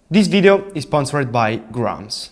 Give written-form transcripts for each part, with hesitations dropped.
This video is sponsored by Grams.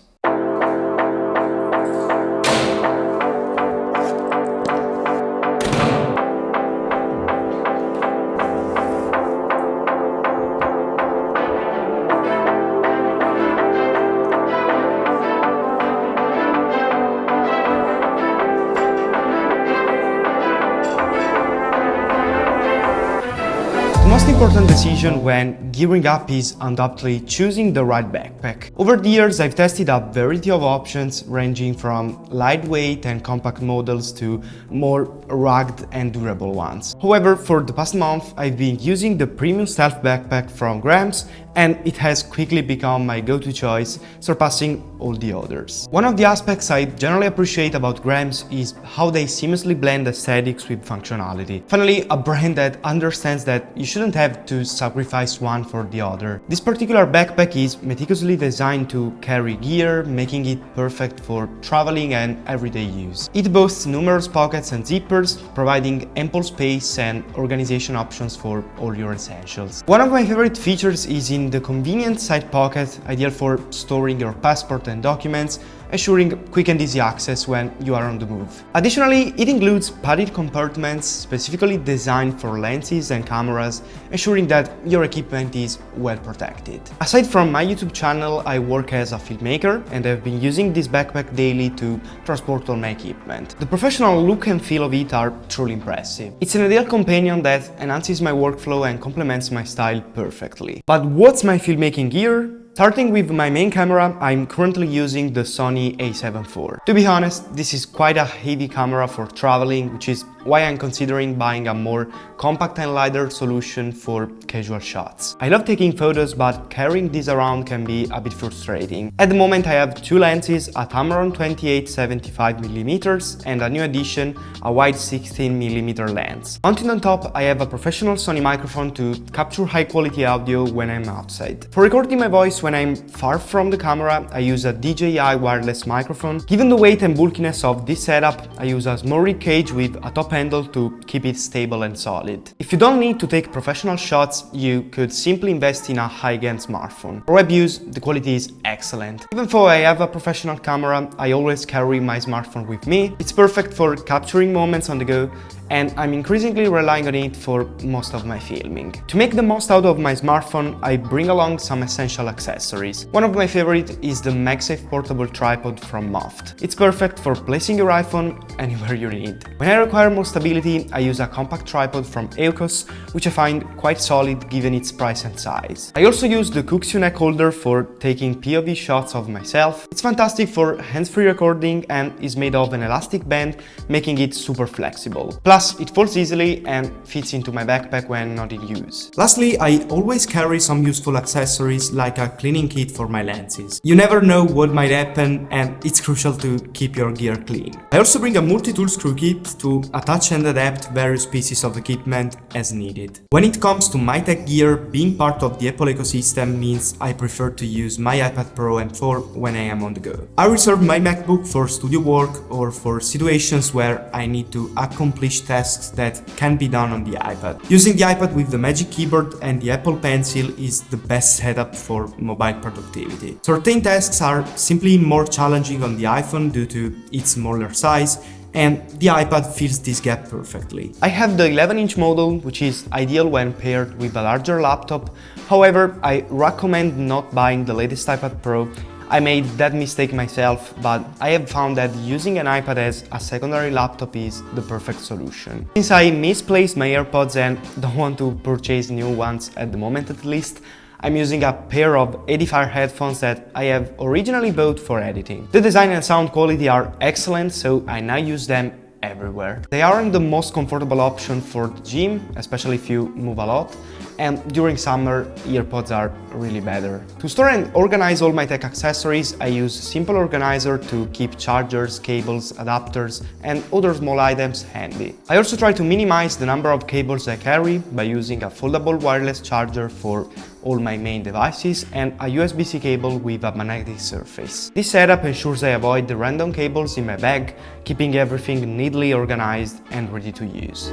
The most important decision when gearing up is undoubtedly choosing the right backpack. Over the years, I've tested a variety of options ranging from lightweight and compact models to more rugged and durable ones. However, for the past month, I've been using the premium stealth backpack from Grams, and it has quickly become my go-to choice, surpassing all the others. One of the aspects I generally appreciate about Grams is how they seamlessly blend aesthetics with functionality. Finally, a brand that understands that you shouldn't have to sacrifice one for the other. This particular backpack is meticulously designed to carry gear, making it perfect for traveling and everyday use. It boasts numerous pockets and zippers, providing ample space and organization options for all your essentials. One of my favorite features is in the convenient side pocket, ideal for storing your passport and documents, ensuring quick and easy access when you are on the move. Additionally, it includes padded compartments specifically designed for lenses and cameras, ensuring that your equipment is well protected. Aside from my YouTube channel, I work as a filmmaker and I've been using this backpack daily to transport all my equipment. The professional look and feel of it are truly impressive. It's an ideal companion that enhances my workflow and complements my style perfectly. But what's my filmmaking gear? Starting with my main camera, I'm currently using the Sony a7 IV. To be honest, this is quite a heavy camera for traveling, which is why I'm considering buying a more compact and lighter solution for casual shots. I love taking photos, but carrying this around can be a bit frustrating. At the moment I have two lenses, a Tamron 28 75mm and a new addition, a wide 16mm lens. Mounted on top, I have a professional Sony microphone to capture high quality audio when I'm outside. For recording my voice when I'm far from the camera, I use a DJI wireless microphone. Given the weight and bulkiness of this setup, I use a small rig cage with a top handle to keep it stable and solid. If you don't need to take professional shots, you could simply invest in a high-end smartphone. For web use, the quality is excellent. Even though I have a professional camera, I always carry my smartphone with me. It's perfect for capturing moments on the go, and I'm increasingly relying on it for most of my filming. To make the most out of my smartphone, I bring along some essential accessories. One of my favorite is the MagSafe portable tripod from Moft. It's perfect for placing your iPhone anywhere you need. When I require more stability, I use a compact tripod from Eukos, which I find quite solid given its price and size. I also use the Kuxu neck holder for taking POV shots of myself. It's fantastic for hands-free recording and is made of an elastic band, making it super flexible. Plus, it folds easily and fits into my backpack when not in use. Lastly, I always carry some useful accessories like a cleaning kit for my lenses. You never know what might happen, and it's crucial to keep your gear clean. I also bring a multi-tool screw kit to attach and adapt various pieces of equipment as needed. When it comes to my tech gear, being part of the Apple ecosystem means I prefer to use my iPad Pro and 4 when I am on the go. I reserve my MacBook for studio work or for situations where I need to accomplish tasks that can be done on the iPad. Using the iPad with the Magic Keyboard and the Apple Pencil is the best setup for mobile productivity. Certain tasks are simply more challenging on the iPhone due to its smaller size, and the iPad fills this gap perfectly. I have the 11-inch model, which is ideal when paired with a larger laptop. However, I recommend not buying the latest iPad Pro. I made that mistake myself, but I have found that using an iPad as a secondary laptop is the perfect solution. Since I misplaced my AirPods and don't want to purchase new ones at the moment at least, I'm using a pair of Edifier headphones that I have originally bought for editing. The design and sound quality are excellent, so I now use them everywhere. They aren't the most comfortable option for the gym, especially if you move a lot, and during summer, earpods are really better. To store and organize all my tech accessories, I use Simple Organizer to keep chargers, cables, adapters, and other small items handy. I also try to minimize the number of cables I carry by using a foldable wireless charger for all my main devices and a USB-C cable with a magnetic surface. This setup ensures I avoid the random cables in my bag, keeping everything neatly organized and ready to use.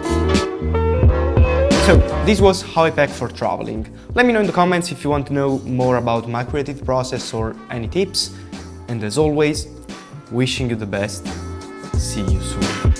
So this was how I pack for traveling. Let me know in the comments if you want to know more about my creative process or any tips. And as always, wishing you the best. See you soon.